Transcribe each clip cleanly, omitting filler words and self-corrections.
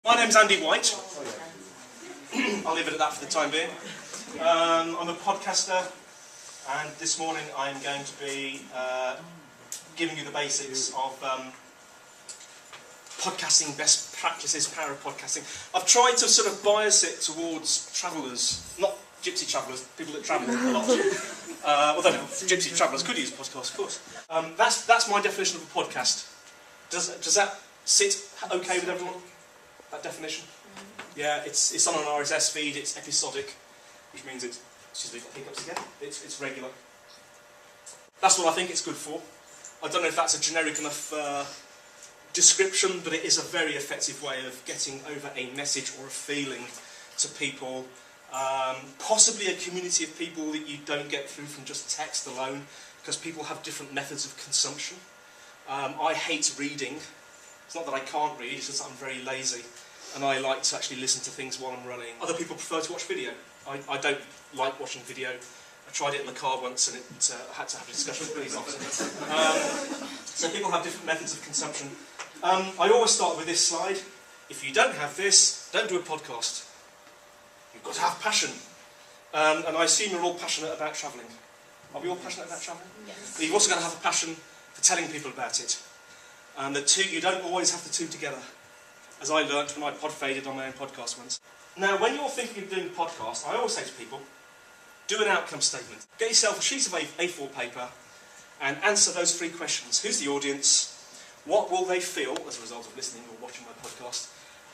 My name's Andy White. I'll leave it at that for the time being. I'm a podcaster, and this morning I'm going to be giving you the basics of podcasting, best practices, power of podcasting. I've tried to sort of bias it towards travellers, not gypsy travellers, people that travel a lot. Although gypsy travellers could use podcasts, of course. That's my definition of a podcast. Does that sit okay with everyone? That definition? Yeah, it's on an RSS feed, it's episodic, which means it's, excuse me, got hiccups again, it's regular. That's what I think it's good for. I don't know if that's a generic enough description, but it is a very effective way of getting over a message or a feeling to people, possibly a community of people that you don't get through from just text alone, because people have different methods of consumption. I hate reading. It's not that I can't read, it's just that I'm very lazy, and I like to actually listen to things while I'm running. Other people prefer to watch video. I don't like watching video. I tried it in the car once and I had to have a discussion with police officer. So people have different methods of consumption. I always start with this slide. If you don't have this, don't do a podcast. You've got to have passion. And I assume you're all passionate about travelling. Are we all passionate about travelling? Yes. But you've also got to have a passion for telling people about it. And the two, you don't always have the two together, as I learnt when I pod-faded on my own podcast once. Now, when you're thinking of doing a podcast, I always say to people, do an outcome statement. Get yourself a sheet of A4 paper and answer those three questions. Who's the audience? What will they feel as a result of listening or watching my podcast?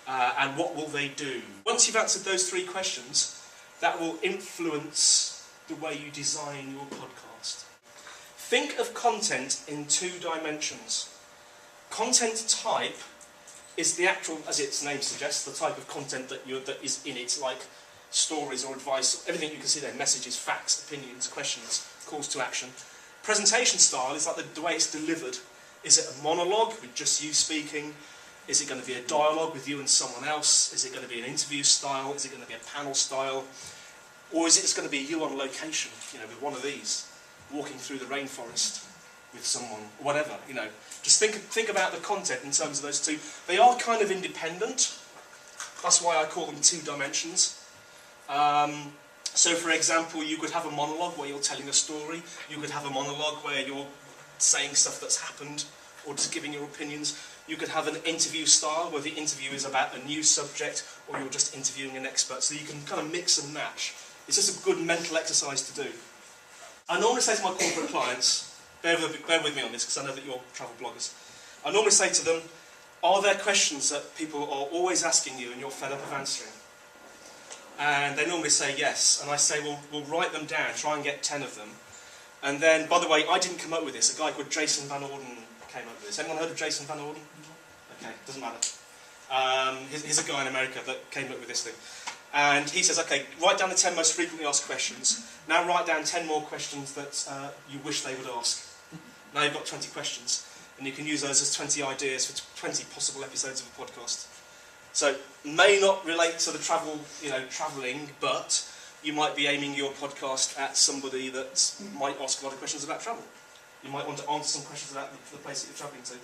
And what will they do? Once you've answered those three questions, that will influence the way you design your podcast. Think of content in two dimensions. Content type is the actual, as its name suggests, the type of content that is in it, like stories or advice, everything you can see there, messages, facts, opinions, questions, calls to action. Presentation style is like the way it's delivered. Is it a monologue with just you speaking? Is it going to be a dialogue with you and someone else? Is it going to be an interview style? Is it going to be a panel style? Or is it just going to be you on location, with one of these, walking through the rainforest with someone, whatever, Just think about the content in terms of those two. They are kind of independent. That's why I call them two dimensions. So, for example, you could have a monologue where you're telling a story. You could have a monologue where you're saying stuff that's happened or just giving your opinions. You could have an interview style where the interview is about a new subject or you're just interviewing an expert. So you can kind of mix and match. It's just a good mental exercise to do. I normally say to my corporate clients, bear with me on this because I know that you're travel bloggers. I normally say to them, are there questions that people are always asking you and you're fed up of answering? And they normally say yes. And I say, well, we'll write them down, try and get 10 of them. And then, by the way, I didn't come up with this. A guy called Jason Van Orden came up with this. Anyone heard of Jason Van Orden? Okay, doesn't matter. He's a guy in America that came up with this thing. And he says, okay, write down the 10 most frequently asked questions. Now write down 10 more questions that you wish they would ask. Now you've got 20 questions. And you can use those as 20 ideas for 20 possible episodes of a podcast. So, may not relate to the travelling, but you might be aiming your podcast at somebody that might ask a lot of questions about travel. You might want to answer some questions about the place that you're travelling to.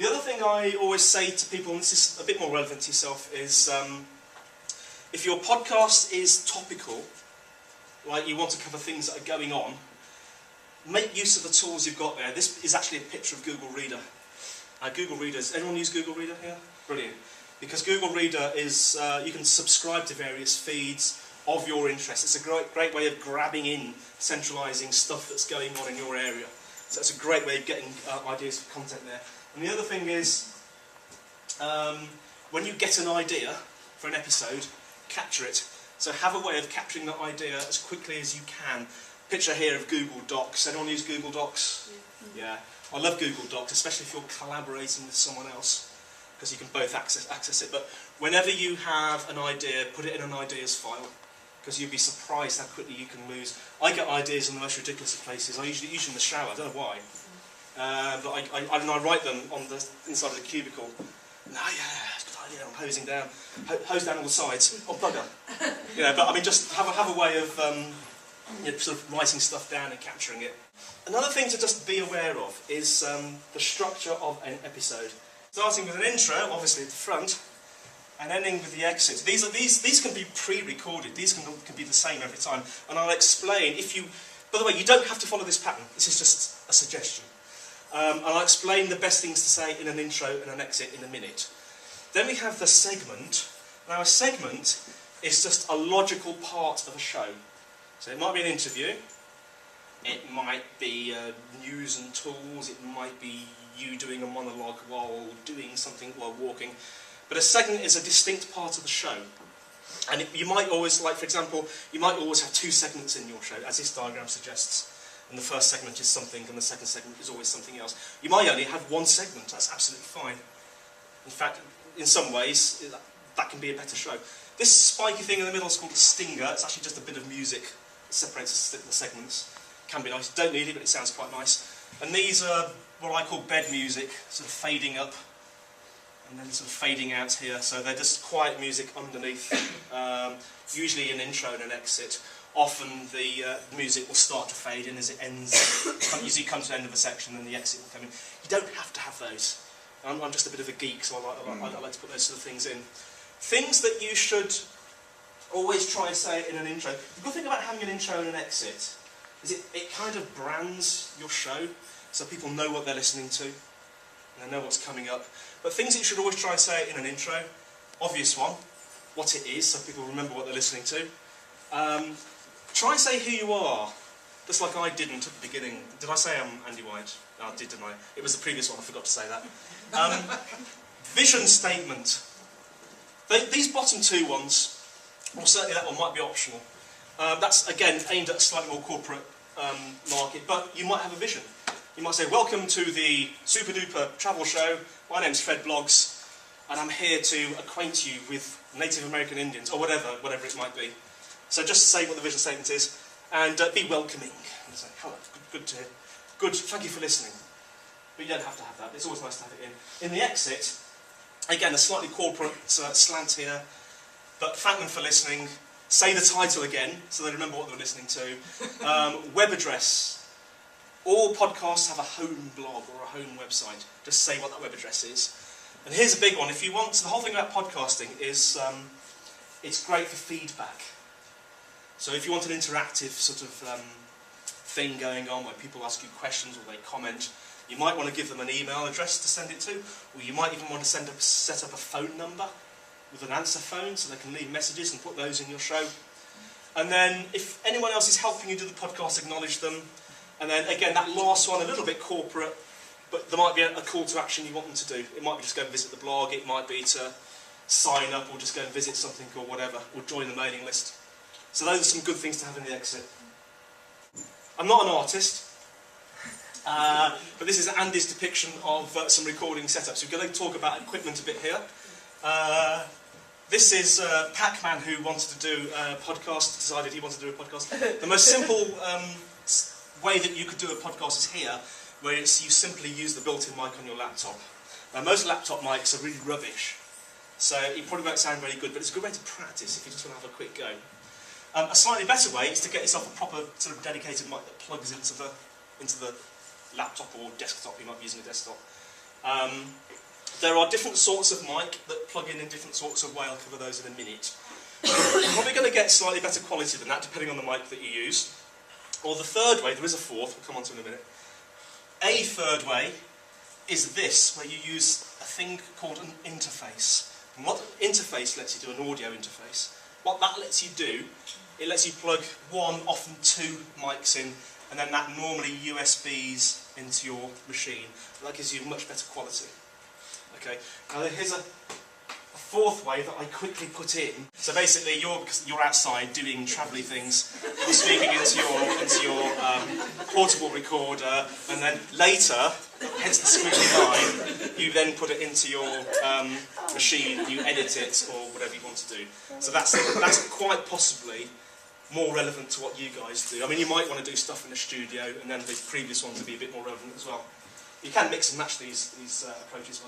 The other thing I always say to people, and this is a bit more relevant to yourself, is if your podcast is topical, like you want to cover things that are going on, make use of the tools you've got there. This is actually a picture of Google Reader. Google Reader, does anyone use Google Reader here? Brilliant. Because Google Reader is, you can subscribe to various feeds of your interest. It's a great way of grabbing in, centralising stuff that's going on in your area. So it's a great way of getting ideas for content there. And the other thing is, when you get an idea for an episode, capture it. So have a way of capturing that idea as quickly as you can. Picture here of Google Docs. Anyone use Google Docs? Yeah. I love Google Docs, especially if you're collaborating with someone else, because you can both access it. But whenever you have an idea, put it in an ideas file, because you'd be surprised how quickly you can lose. I get ideas in the most ridiculous of places. I usually in the shower. I don't know why, but I write them on the inside of the cubicle. No, yeah, it's a good idea. I'm hosing down, hose down all the sides. Oh, bugger. But I mean, just have a way of sort of writing stuff down and capturing it. Another thing to just be aware of is the structure of an episode. Starting with an intro, obviously at the front, and ending with the exit. These can be pre-recorded. These can be the same every time. And I'll explain if you... By the way, you don't have to follow this pattern. This is just a suggestion. And I'll explain the best things to say in an intro and an exit in a minute. Then we have the segment. Now a segment is just a logical part of a show. So it might be an interview. It might be news and tools. It might be you doing a monologue while doing something, while walking. But a segment is a distinct part of the show. And you might always, like for example, you might always have two segments in your show, as this diagram suggests. And the first segment is something, and the second segment is always something else. You might only have one segment, that's absolutely fine. In fact, in some ways, that can be a better show. This spiky thing in the middle is called a stinger. It's actually just a bit of music that separates the segments. It can be nice. You don't need it, but it sounds quite nice. And these are what I call bed music, sort of fading up and then sort of fading out here. So they're just quiet music underneath, usually an intro and an exit. Often the music will start to fade in as it ends. Usually comes to the end of a section and the exit will come in. You don't have to have those. I'm just a bit of a geek, so I like to put those sort of things in. Things that you should always try and say in an intro. The good thing about having an intro and an exit is it kind of brands your show, so people know what they're listening to, and they know what's coming up. But things that you should always try and say in an intro, obvious one, what it is, so people remember what they're listening to. Try and say who you are, just like I didn't at the beginning. Did I say I'm Andy White? No, I did, didn't I? It was the previous one, I forgot to say that. Vision statement. These bottom two ones, or certainly that one might be optional. That's, again, aimed at a slightly more corporate market, but you might have a vision. You might say, welcome to the Super Duper Travel Show. My name's Fred Bloggs, and I'm here to acquaint you with Native American Indians, or whatever it might be. So just say what the vision statement is, and be welcoming. And say, hello, good to hear. Good, thank you for listening. But you don't have to have that. It's always nice to have it in. In the exit, again, a slightly corporate slant here, but thank them for listening. Say the title again, so they remember what they're listening to. Web address. All podcasts have a home blog or a home website. Just say what that web address is. And here's a big one. If you want, the whole thing about podcasting is it's great for feedback. So if you want an interactive sort of thing going on where people ask you questions or they comment, you might want to give them an email address to send it to, or you might even want to set up a phone number with an answer phone so they can leave messages and put those in your show. And then if anyone else is helping you do the podcast, acknowledge them. And then again, that last one, a little bit corporate, but there might be a call to action you want them to do. It might be just go and visit the blog, it might be to sign up or just go and visit something or whatever, or join the mailing list. So those are some good things to have in the exit. I'm not an artist, but this is Andy's depiction of some recording setups. We're going to talk about equipment a bit here. This is Pac-Man, who wanted to do a podcast, decided he wanted to do a podcast. The most simple way that you could do a podcast is here, where you simply use the built-in mic on your laptop. Now, most laptop mics are really rubbish, so it probably won't sound very good, but it's a good way to practice if you just want to have a quick go. A slightly better way is to get yourself a proper sort of dedicated mic that plugs into the laptop or desktop. You might be using a desktop. There are different sorts of mic that plug in different sorts of way. I'll cover those in a minute. You're probably going to get slightly better quality than that, depending on the mic that you use. Or the third way, there is a fourth, we'll come on to in a minute. A third way is this, where you use a thing called an interface. And what interface lets you do, an audio interface, what that lets you do, it lets you plug one, often two mics in, and then that normally USBs into your machine. That gives you much better quality. Okay, now here's a fourth way that I quickly put in. So basically, you're outside doing travelly things, you're speaking into your portable recorder, and then later, hence the squiggly line, you then put it into your machine, you edit it, or whatever you want to do. So that's quite possibly more relevant to what you guys do. I mean, you might want to do stuff in the studio, and then the previous ones would be a bit more relevant as well. You can mix and match these approaches.